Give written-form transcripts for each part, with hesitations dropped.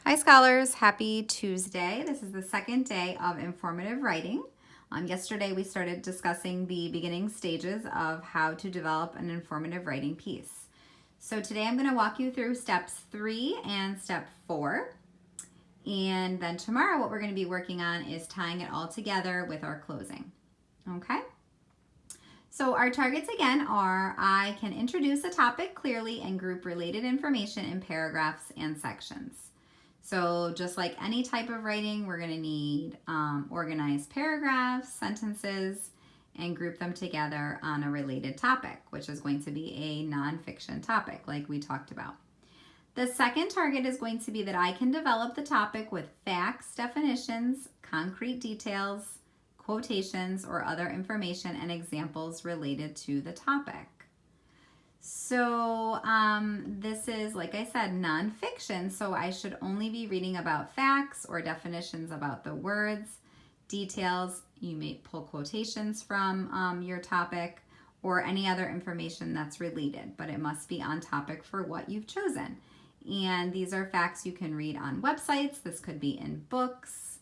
Hi scholars, happy Tuesday. This is the second day of informative writing. Yesterday we started discussing the beginning stages of how to develop an informative writing piece. So today I'm going to walk you through steps 3 and step 4. And then tomorrow what we're going to be working on is tying it all together with our closing. Okay? So our targets again are I can introduce a topic clearly and group related information in paragraphs and sections. So just like any type of writing, we're going to need organized paragraphs, sentences, and group them together on a related topic, which is going to be a nonfiction topic like we talked about. The second target is going to be that I can develop the topic with facts, definitions, concrete details, quotations, or other information and examples related to the topic. So this is, like I said, nonfiction, so I should only be reading about facts or definitions about the words, details. You may pull quotations from your topic or any other information that's related, but it must be on topic for what you've chosen. And these are facts you can read on websites. This could be in books,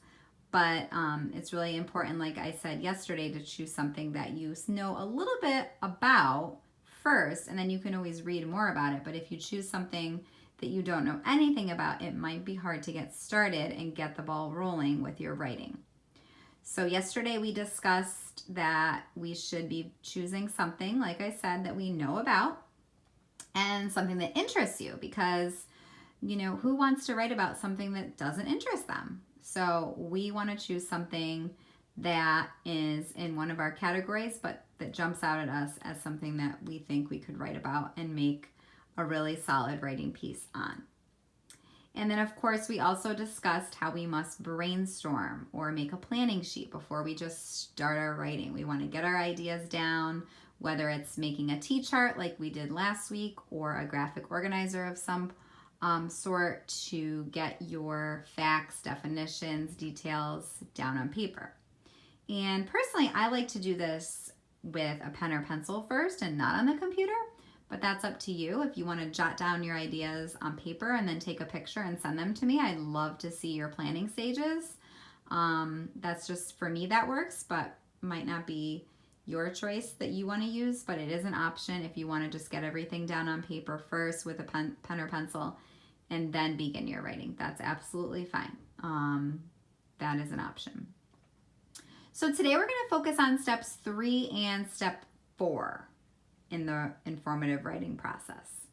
but it's really important, like I said yesterday, to choose something that you know a little bit about first, and then you can always read more about it. But if you choose something that you don't know anything about, it might be hard to get started and get the ball rolling with your writing. So yesterday we discussed that we should be choosing something, like I said, that we know about and something that interests you, because who wants to write about something that doesn't interest them? So we want to choose something that is in one of our categories, but that jumps out at us as something that we think we could write about and make a really solid writing piece on. And then, of course, we also discussed how we must brainstorm or make a planning sheet before we just start our writing. We want to get our ideas down, whether it's making a T-chart like we did last week or a graphic organizer of some sort to get your facts, definitions, details down on paper. And personally, I like to do this with a pen or pencil first and not on the computer, but that's up to you. If you want to jot down your ideas on paper and then take a picture and send them to me, I'd love to see your planning stages. That's just, for me, that works, but might not be your choice that you want to use, but it is an option if you want to just get everything down on paper first with a pen or pencil and then begin your writing. That's absolutely fine. That is an option. So today we're going to focus on steps 3 and step 4 in the informative writing process.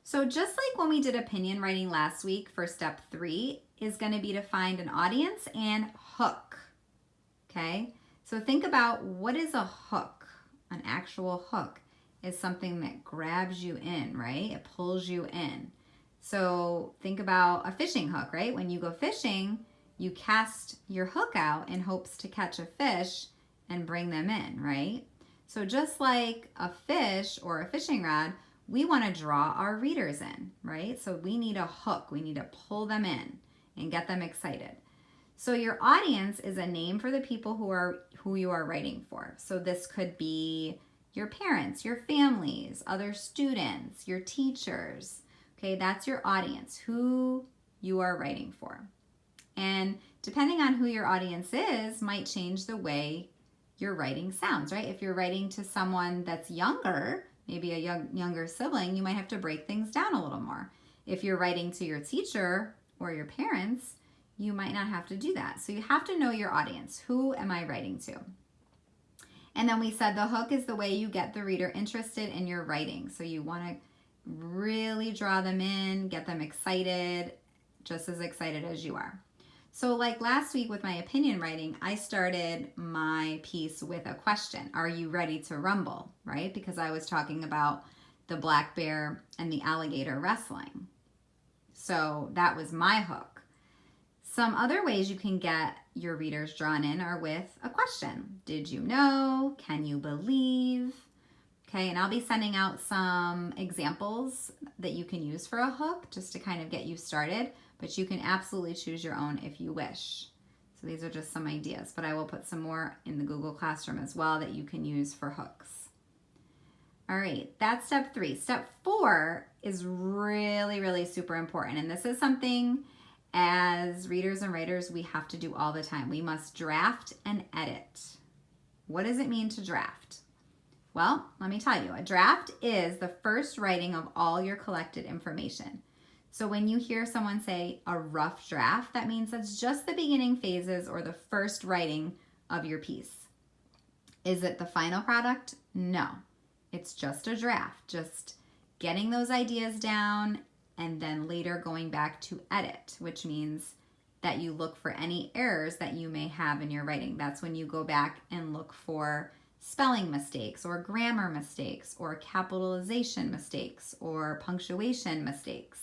So just like when we did opinion writing last week, for step 3 is going to be to find an audience and hook. Okay? So think about, what is a hook? An actual hook is something that grabs you in, right? It pulls you in. So think about a fishing hook, right? When you go fishing, you cast your hook out in hopes to catch a fish and bring them in, right? So just like a fish or a fishing rod, we want to draw our readers in, right? So we need a hook. We need to pull them in and get them excited. So your audience is a name for the people who you are writing for. So this could be your parents, your families, other students, your teachers. Okay, that's your audience, who you are writing for. And depending on who your audience is, might change the way your writing sounds, right? If you're writing to someone that's younger, maybe a younger sibling, you might have to break things down a little more. If you're writing to your teacher or your parents, you might not have to do that. So you have to know your audience. Who am I writing to? And then we said the hook is the way you get the reader interested in your writing. So you want to really draw them in, get them excited, just as excited as you are. So like last week with my opinion writing, I started my piece with a question. Are you ready to rumble, right? Because I was talking about the black bear and the alligator wrestling. So that was my hook. Some other ways you can get your readers drawn in are with a question. Did you know? Can you believe? Okay, and I'll be sending out some examples that you can use for a hook just to kind of get you started, but you can absolutely choose your own if you wish. So these are just some ideas, but I will put some more in the Google Classroom as well that you can use for hooks. All right, that's step 3. Step 4 is really, really super important, and this is something as readers and writers, we have to do all the time. We must draft and edit. What does it mean to draft? Well, let me tell you, a draft is the first writing of all your collected information. So when you hear someone say a rough draft, that means that's just the beginning phases or the first writing of your piece. Is it the final product? No, it's just a draft, just getting those ideas down and then later going back to edit, which means that you look for any errors that you may have in your writing. That's when you go back and look for spelling mistakes or grammar mistakes or capitalization mistakes or punctuation mistakes.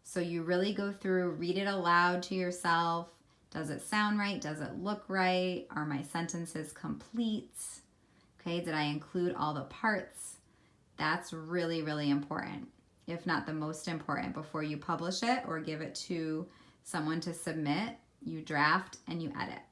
So you really go through, read it aloud to yourself. Does it sound right? Does it look right? Are my sentences complete? Okay, did I include all the parts? That's really, really important, if not the most important. Before you publish it or give it to someone to submit, you draft and you edit.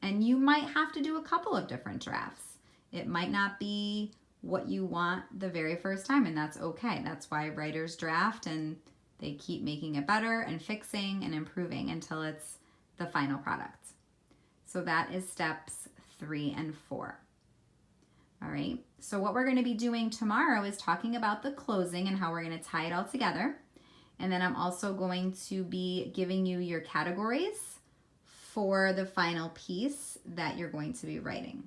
And you might have to do a couple of different drafts. It might not be what you want the very first time, and that's okay. That's why writers draft, and they keep making it better and fixing and improving until it's the final product. So that is steps 3 and 4. All right, so what we're going to be doing tomorrow is talking about the closing and how we're going to tie it all together. And then I'm also going to be giving you your categories for the final piece that you're going to be writing.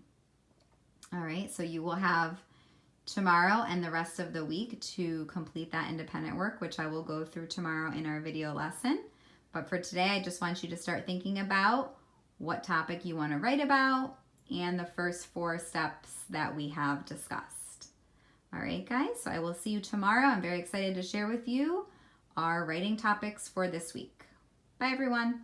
All right, so you will have tomorrow and the rest of the week to complete that independent work, which I will go through tomorrow in our video lesson. But for today, I just want you to start thinking about what topic you want to write about and the first 4 steps that we have discussed. All right, guys, so I will see you tomorrow. I'm very excited to share with you our writing topics for this week. Bye, everyone.